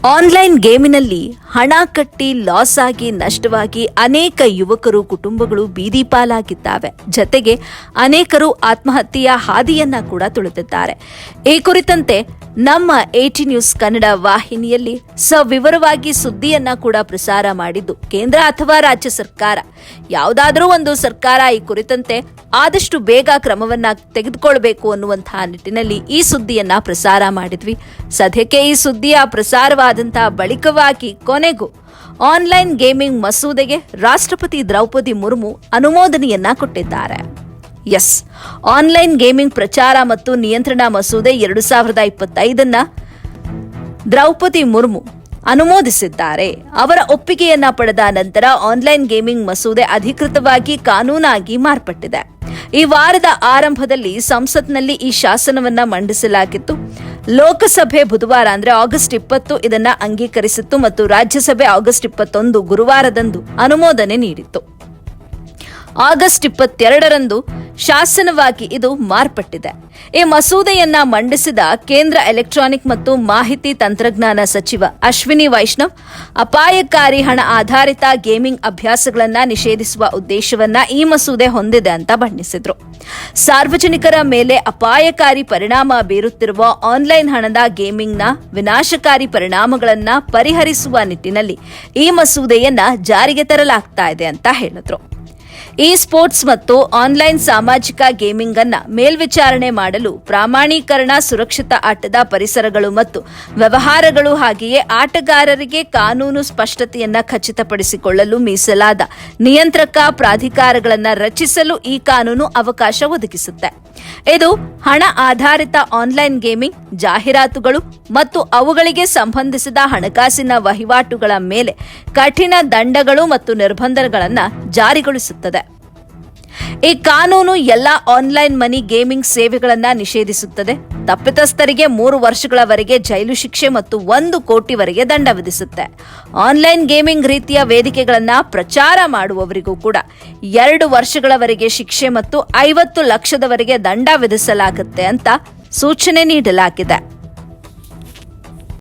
Online ಗೇಮಿನಲ್ಲಿ ಹಣ ಕಟ್ಟಿ loss ಆಗಿ ನಷ್ಟವಾಗಿ ಅನೇಕ ಯುವಕರು ಕುಟುಂಬಗಳು ಬೀದಿ ಪಾಲಾಗಿದ್ದಾವೆ. ಜತೆಗೆ ಅನೇಕರು ಆತ್ಮಹತ್ಯೆಯ ಹಾದಿಯನ್ನ ಕೂಡ ತುಳಿದಿದ್ದಾರೆ. ಈ ಕುರಿತಂತೆ ನಮ್ಮ 80 ನ್ಯೂಸ್ ಕನ್ನಡ ವಾಹಿನಿಯಲ್ಲಿ ಸವಿವರವಾಗಿ ಸುದ್ದಿಯನ್ನ ಕೂಡ ಪ್ರಸಾರ ಮಾಡಿದ್ದು, ಕೇಂದ್ರ ಅಥವಾ ರಾಜ್ಯ ಸರ್ಕಾರ ಯಾವುದಾದರೂ ಒಂದು ಸರ್ಕಾರ ಈ ಕುರಿತಂತೆ ಆದಷ್ಟು ಬೇಗ ಕ್ರಮವನ್ನ ತೆಗೆದುಕೊಳ್ಬೇಕು ಅನ್ನುವಂತಹ ನಿಟ್ಟಿನಲ್ಲಿ ಈ ಸುದ್ದಿಯನ್ನ ಪ್ರಸಾರ ಮಾಡಿದ್ವಿ. ಸದ್ಯಕ್ಕೆ ಈ ಸುದ್ದಿಯ ಪ್ರಸಾರವಾದಂತಹ ಬಳಿಕವಾಗಿ ಕೊನೆಗೂ ಆನ್ಲೈನ್ ಗೇಮಿಂಗ್ ಮಸೂದೆಗೆ ರಾಷ್ಟ್ರಪತಿ ದ್ರೌಪದಿ ಮುರ್ಮು ಅನುಮೋದನೆಯನ್ನ ಕೊಟ್ಟಿದ್ದಾರೆ. ಎಸ್, ಆನ್ಲೈನ್ ಗೇಮಿಂಗ್ ಪ್ರಚಾರ ಮತ್ತು ನಿಯಂತ್ರಣ ಮಸೂದೆ 2025 ದ್ರೌಪದಿ ಮುರ್ಮು ಅನುಮೋದಿಸಿದ್ದಾರೆ. ಅವರ ಒಪ್ಪಿಗೆಯನ್ನ ಪಡೆದ ನಂತರ ಆನ್ಲೈನ್ ಗೇಮಿಂಗ್ ಮಸೂದೆ ಅಧಿಕೃತವಾಗಿ ಕಾನೂನಾಗಿ ಮಾರ್ಪಟ್ಟಿದೆ. ಈ ವಾರದ ಆರಂಭದಲ್ಲಿ ಸಂಸತ್ನಲ್ಲಿ ಈ ಶಾಸನವನ್ನ ಮಂಡಿಸಲಾಗಿತ್ತು. ಲೋಕಸಭೆ ಬುಧವಾರ ಅಂದ್ರೆ ಆಗಸ್ಟ್ 20 ಇದನ್ನ ಅಂಗೀಕರಿಸಿತ್ತು ಮತ್ತು ರಾಜ್ಯಸಭೆ ಆಗಸ್ಟ್ 21 ಗುರುವಾರದಂದು ಅನುಮೋದನೆ ನೀಡಿತ್ತು. ಆಗಸ್ಟ್ 22ರಂದು ಶಾಸನವಾಗಿ ಇದು ಮಾರ್ಪಟ್ಟಿದೆ. ಈ ಮಸೂದೆಯನ್ನ ಮಂಡಿಸಿದ ಕೇಂದ್ರ ಎಲೆಕ್ಟ್ರಾನಿಕ್ ಮತ್ತು ಮಾಹಿತಿ ತಂತ್ರಜ್ಞಾನ ಸಚಿವ ಅಶ್ವಿನಿ ವೈಷ್ಣವ್, ಅಪಾಯಕಾರಿ ಹಣ ಆಧಾರಿತ ಗೇಮಿಂಗ್ ಅಭ್ಯಾಸಗಳನ್ನ ನಿಷೇಧಿಸುವ ಉದ್ದೇಶವನ್ನ ಈ ಮಸೂದೆ ಹೊಂದಿದೆ ಅಂತ ಬಣ್ಣಿಸಿದ್ರು. ಸಾರ್ವಜನಿಕರ ಮೇಲೆ ಅಪಾಯಕಾರಿ ಪರಿಣಾಮ ಬೀರುತ್ತಿರುವ ಆನ್ಲೈನ್ ಹಣದ ಗೇಮಿಂಗ್ನ ವಿನಾಶಕಾರಿ ಪರಿಣಾಮಗಳನ್ನ ಪರಿಹರಿಸುವ ನಿಟ್ಟಿನಲ್ಲಿ ಈ ಮಸೂದೆಯನ್ನ ಜಾರಿಗೆ ತರಲಾಗ್ತಾ ಇದೆ ಅಂತ ಹೇಳಿದ್ರು. ಈ ಸ್ಪೋರ್ಟ್ಸ್ ಮತ್ತು ಆನ್ಲೈನ್ ಸಾಮಾಜಿಕ ಗೇಮಿಂಗ್ ಅನ್ನ ಮೇಲ್ವಿಚಾರಣೆ ಮಾಡಲು ಪ್ರಾಮಾಣೀಕರಣ, ಸುರಕ್ಷಿತ ಆಟದ ಪರಿಸರಗಳು ಮತ್ತು ವ್ಯವಹಾರಗಳು, ಹಾಗೆಯೇ ಆಟಗಾರರಿಗೆ ಕಾನೂನು ಸ್ಪಷ್ಟತೆಯನ್ನ ಖಚಿತಪಡಿಸಿಕೊಳ್ಳಲು ಮೀಸಲಾದ ನಿಯಂತ್ರಕ ಪ್ರಾಧಿಕಾರಗಳನ್ನು ರಚಿಸಲು ಈ ಕಾನೂನು ಅವಕಾಶ ಒದಗಿಸುತ್ತೆ. ಇದು ಹಣ ಆಧಾರಿತ ಆನ್ಲೈನ್ ಗೇಮಿಂಗ್, ಜಾಹೀರಾತುಗಳು ಮತ್ತು ಅವುಗಳಿಗೆ ಸಂಬಂಧಿಸಿದ ಹಣಕಾಸಿನ ವಹಿವಾಟುಗಳ ಮೇಲೆ ಕಠಿಣ ದಂಡಗಳು ಮತ್ತು ನಿರ್ಬಂಧಗಳನ್ನು ಜಾರಿಗೊಳಿಸುತ್ತದೆ. ಈ ಕಾನೂನು ಎಲ್ಲಾ ಆನ್ಲೈನ್ ಮನಿ ಗೇಮಿಂಗ್ ಸೇವೆಗಳನ್ನು ನಿಷೇಧಿಸುತ್ತದೆ. ತಪ್ಪಿತಸ್ಥರಿಗೆ 3 ವರ್ಷಗಳವರೆಗೆ ಜೈಲು ಶಿಕ್ಷೆ ಮತ್ತು 1 ಕೋಟಿವರೆಗೆ ದಂಡ ವಿಧಿಸುತ್ತೆ. ಆನ್ಲೈನ್ ಗೇಮಿಂಗ್ ರೀತಿಯ ವೇದಿಕೆಗಳನ್ನು ಪ್ರಚಾರ ಮಾಡುವವರಿಗೂ ಕೂಡ 2 ವರ್ಷಗಳವರೆಗೆ ಶಿಕ್ಷೆ ಮತ್ತು 50 ಲಕ್ಷದವರೆಗೆ ದಂಡ ವಿಧಿಸಲಾಗುತ್ತೆ ಅಂತ ಸೂಚನೆ ನೀಡಲಾಗಿದೆ.